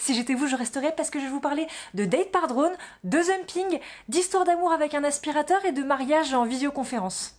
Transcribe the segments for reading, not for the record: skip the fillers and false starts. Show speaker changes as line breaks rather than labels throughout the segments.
Si j'étais vous, je resterais parce que je vais vous parler de date par drone, de zumping, d'histoire d'amour avec un aspirateur et de mariage en visioconférence.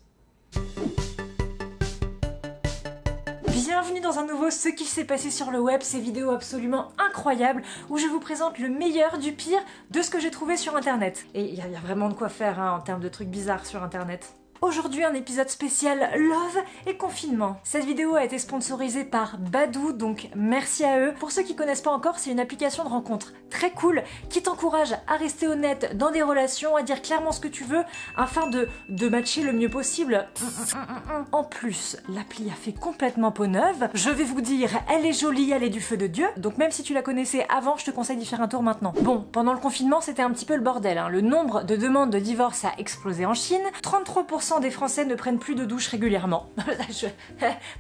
Bienvenue dans un nouveau Ce qui s'est passé sur le web, ces vidéos absolument incroyables où je vous présente le meilleur du pire de ce que j'ai trouvé sur internet. Et il y a vraiment de quoi faire en termes de trucs bizarres sur internet. Aujourd'hui, un épisode spécial Love et confinement. Cette vidéo a été sponsorisée par Badoo, donc merci à eux. Pour ceux qui connaissent pas encore, c'est une application de rencontre très cool qui t'encourage à rester honnête dans des relations, à dire clairement ce que tu veux afin de matcher le mieux possible. En plus, l'appli a fait complètement peau neuve. Je vais vous dire, elle est jolie, elle est du feu de Dieu. Donc même si tu la connaissais avant, je te conseille d'y faire un tour maintenant. Bon, pendant le confinement, c'était un petit peu le bordel. Le nombre de demandes de divorce a explosé en Chine. 33% des Français ne prennent plus de douche régulièrement.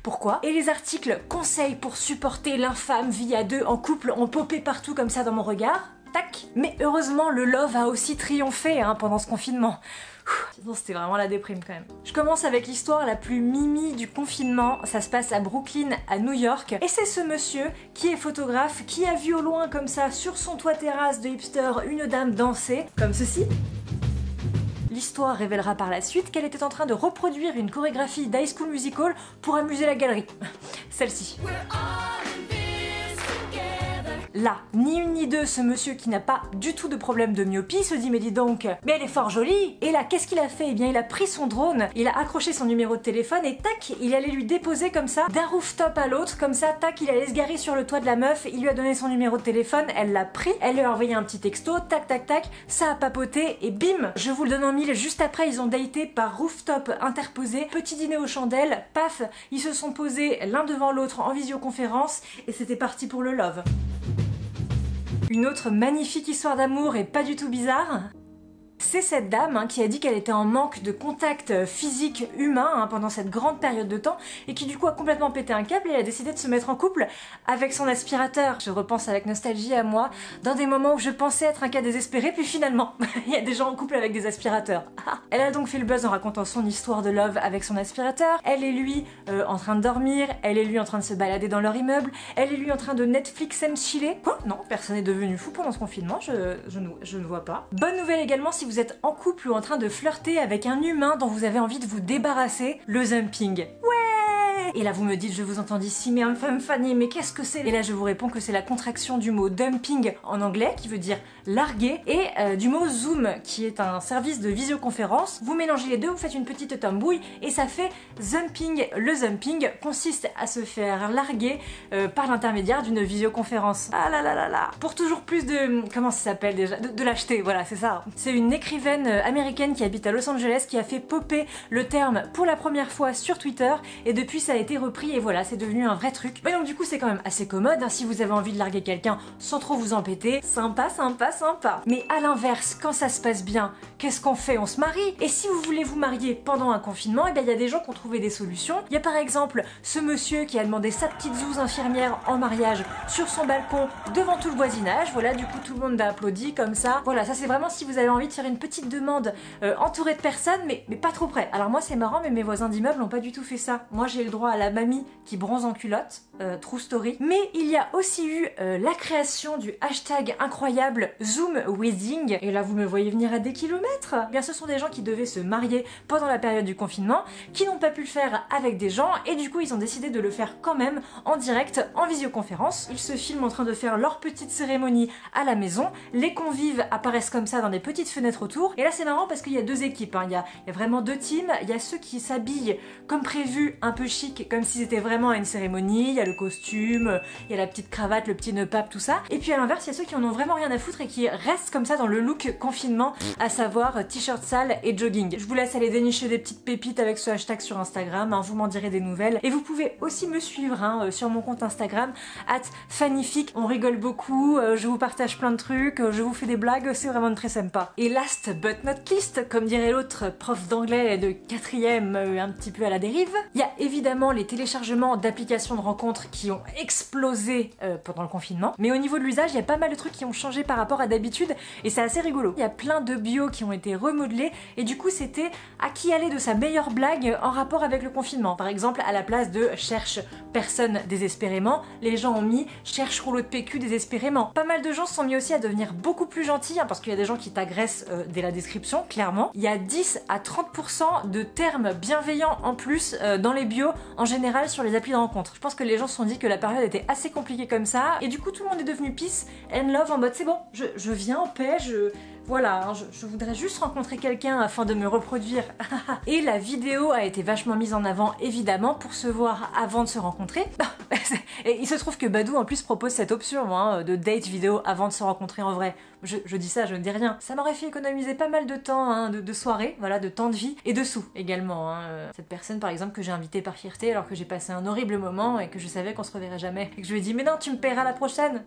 Pourquoi? Et les articles conseils pour supporter l'infâme vie à deux en couple ont popé partout comme ça dans mon regard. Tac. Mais heureusement, le love a aussi triomphé pendant ce confinement. Sinon c'était vraiment la déprime quand même. Je commence avec l'histoire la plus mimi du confinement. Ça se passe à Brooklyn, à New York. Et c'est ce monsieur qui est photographe, qui a vu au loin comme ça, sur son toit terrasse de hipster, une dame danser, comme ceci. L'histoire révélera par la suite qu'elle était en train de reproduire une chorégraphie d'High School Musical pour amuser la galerie. Celle-ci. Là, ni une ni deux, ce monsieur qui n'a pas du tout de problème de myopie se dit mais dis donc, mais elle est fort jolie. Et là, qu'est-ce qu'il a fait? Eh bien, il a pris son drone, il a accroché son numéro de téléphone et tac, il allait lui déposer comme ça, d'un rooftop à l'autre, comme ça, tac, il allait se garer sur le toit de la meuf, il lui a donné son numéro de téléphone, elle l'a pris, elle lui a envoyé un petit texto, tac, tac, tac, ça a papoté et bim, je vous le donne en mille, juste après, ils ont daté par rooftop interposé, petit dîner aux chandelles, paf, ils se sont posés l'un devant l'autre en visioconférence et c'était parti pour le love. Une autre magnifique histoire d'amour et pas du tout bizarre, c'est cette dame qui a dit qu'elle était en manque de contact physique humain pendant cette grande période de temps et qui du coup a complètement pété un câble et elle a décidé de se mettre en couple avec son aspirateur. Je repense avec nostalgie à moi dans des moments où je pensais être un cas désespéré puis finalement il y a des gens en couple avec des aspirateurs. Elle a donc fait le buzz en racontant son histoire de love avec son aspirateur. Elle et lui en train de dormir, elle et lui en train de se balader dans leur immeuble, elle et lui en train de Netflix and chiller. Quoi? Non, personne n'est devenu fou pendant ce confinement, je ne vois pas. Bonne nouvelle également si vous êtes en couple ou en train de flirter avec un humain dont vous avez envie de vous débarrasser, le zumping. Ouais! Et là vous me dites, je vous entends d'ici, mais femme Fanny, mais qu'est-ce que c'est? Et là je vous réponds que c'est la contraction du mot dumping en anglais, qui veut dire larguer, et du mot Zoom, qui est un service de visioconférence. Vous mélangez les deux, vous faites une petite tambouille, et ça fait zumping. Le zumping consiste à se faire larguer par l'intermédiaire d'une visioconférence. Ah là là là là! Pour toujours plus de... comment ça s'appelle déjà? De l'acheter, voilà, c'est ça. C'est une écrivaine américaine qui habite à Los Angeles qui a fait popper le terme pour la première fois sur Twitter, et depuis ça a été repris, et voilà, c'est devenu un vrai truc. Mais donc du coup c'est quand même assez commode, si vous avez envie de larguer quelqu'un sans trop vous embêter. Sympa, sympa, sympa. Mais à l'inverse, quand ça se passe bien, qu'est-ce qu'on fait? On se marie. Et si vous voulez vous marier pendant un confinement, et bien il y a des gens qui ont trouvé des solutions. Il y a par exemple ce monsieur qui a demandé sa petite zouze infirmière en mariage sur son balcon devant tout le voisinage. Voilà, du coup tout le monde a applaudi comme ça. Voilà, ça c'est vraiment si vous avez envie de faire une petite demande entourée de personnes, mais pas trop près. Alors moi c'est marrant, mais mes voisins d'immeuble n'ont pas du tout fait ça. Moi j'ai le droit à la mamie qui bronze en culotte, true story. Mais il y a aussi eu la création du hashtag incroyable Zoom Wedding, et là vous me voyez venir à des kilomètres. Eh bien ce sont des gens qui devaient se marier pendant la période du confinement, qui n'ont pas pu le faire avec des gens, et du coup ils ont décidé de le faire quand même en direct, en visioconférence. Ils se filment en train de faire leur petite cérémonie à la maison, les convives apparaissent comme ça dans des petites fenêtres autour, et là c'est marrant parce qu'il y a deux équipes, il y a vraiment deux teams. Il y a ceux qui s'habillent comme prévu, un peu chic, comme si c'était vraiment à une cérémonie, il y a le costume, il y a la petite cravate, le petit nœud pape, tout ça. Et puis à l'inverse, il y a ceux qui en ont vraiment rien à foutre et qui restent comme ça dans le look confinement, à savoir t-shirt sale et jogging. Je vous laisse aller dénicher des petites pépites avec ce hashtag sur Instagram, vous m'en direz des nouvelles. Et vous pouvez aussi me suivre sur mon compte Instagram, @fannyfic. On rigole beaucoup, je vous partage plein de trucs, je vous fais des blagues, c'est vraiment très sympa. Et last but not least, comme dirait l'autre prof d'anglais de 4ème un petit peu à la dérive, il y a évidemment évidemment les téléchargements d'applications de rencontres qui ont explosé pendant le confinement. Mais au niveau de l'usage, il y a pas mal de trucs qui ont changé par rapport à d'habitude et c'est assez rigolo. Il y a plein de bios qui ont été remodelés et du coup c'était à qui aller de sa meilleure blague en rapport avec le confinement. Par exemple, à la place de cherche personne désespérément, les gens ont mis cherche rouleau de PQ désespérément. Pas mal de gens se sont mis aussi à devenir beaucoup plus gentils parce qu'il y a des gens qui t'agressent dès la description, clairement. Il y a 10 à 30% de termes bienveillants en plus dans les bios en général sur les applis de rencontre. Je pense que les gens se sont dit que la période était assez compliquée comme ça et du coup tout le monde est devenu peace and love en mode c'est bon, je viens en paix, voilà, je voudrais juste rencontrer quelqu'un afin de me reproduire. Et la vidéo a été vachement mise en avant, évidemment, pour se voir avant de se rencontrer. Et il se trouve que Badoo, en plus, propose cette option hein, de date vidéo avant de se rencontrer en vrai. Je dis ça, je ne dis rien. Ça m'aurait fait économiser pas mal de temps, hein, de soirée, voilà, de temps de vie, et de sous également. Hein. Cette personne, par exemple, que j'ai invitée par fierté alors que j'ai passé un horrible moment et que je savais qu'on se reverrait jamais. Et que je lui ai dit, mais non, tu me paieras la prochaine.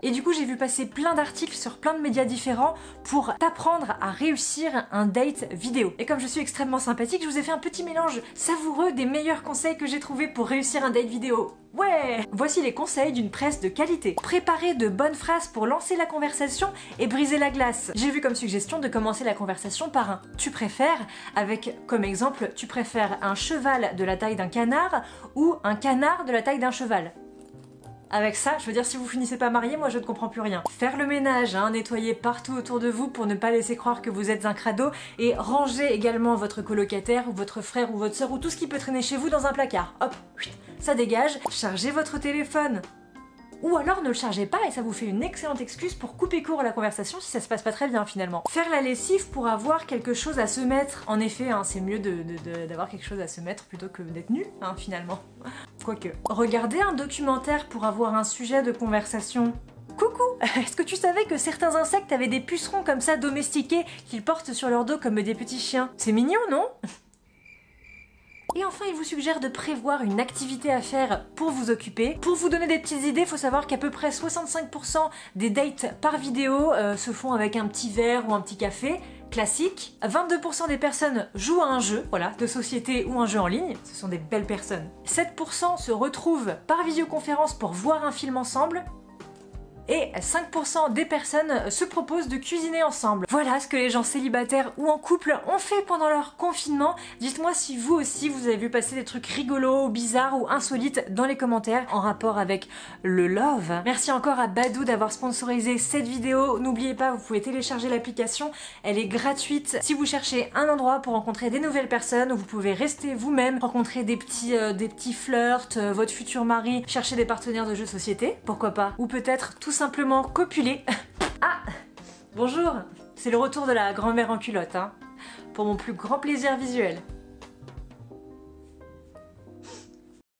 Et du coup, j'ai vu passer plein d'articles sur plein de médias différents pour t'apprendre à réussir un date vidéo. Et comme je suis extrêmement sympathique, je vous ai fait un petit mélange savoureux des meilleurs conseils que j'ai trouvés pour réussir un date vidéo. Ouais! Voici les conseils d'une presse de qualité. Préparez de bonnes phrases pour lancer la conversation et briser la glace. J'ai vu comme suggestion de commencer la conversation par un « tu préfères » avec comme exemple « tu préfères un cheval de la taille d'un canard ou un canard de la taille d'un cheval ». Avec ça, je veux dire, si vous finissez pas marié, moi je ne comprends plus rien. Faire le ménage, hein, nettoyer partout autour de vous pour ne pas laisser croire que vous êtes un crado et ranger également votre colocataire ou votre frère ou votre soeur ou tout ce qui peut traîner chez vous dans un placard. Hop, ça dégage. Chargez votre téléphone. Ou alors ne le chargez pas et ça vous fait une excellente excuse pour couper court à la conversation si ça se passe pas très bien finalement. Faire la lessive pour avoir quelque chose à se mettre. En effet, hein, c'est mieux d'avoir quelque chose à se mettre plutôt que d'être nu, hein, finalement. Quoique. Regardez un documentaire pour avoir un sujet de conversation. Coucou! Est-ce que tu savais que certains insectes avaient des pucerons comme ça domestiqués qu'ils portent sur leur dos comme des petits chiens? C'est mignon, non? Et enfin, il vous suggère de prévoir une activité à faire pour vous occuper. Pour vous donner des petites idées, il faut savoir qu'à peu près 65% des dates par vidéo se font avec un petit verre ou un petit café, classique. 22% des personnes jouent à un jeu, voilà, de société ou un jeu en ligne, ce sont des belles personnes. 7% se retrouvent par visioconférence pour voir un film ensemble. Et 5% des personnes se proposent de cuisiner ensemble. Voilà ce que les gens célibataires ou en couple ont fait pendant leur confinement. Dites-moi si vous aussi vous avez vu passer des trucs rigolos, bizarres ou insolites dans les commentaires en rapport avec le love. Merci encore à Badoo d'avoir sponsorisé cette vidéo. N'oubliez pas, vous pouvez télécharger l'application, elle est gratuite. Si vous cherchez un endroit pour rencontrer des nouvelles personnes, où vous pouvez rester vous-même, rencontrer des petits flirts, votre futur mari, chercher des partenaires de jeux de société, pourquoi pas. Ou peut-être tout simplement copuler. Ah! Bonjour! C'est le retour de la grand-mère en culotte, hein, pour mon plus grand plaisir visuel.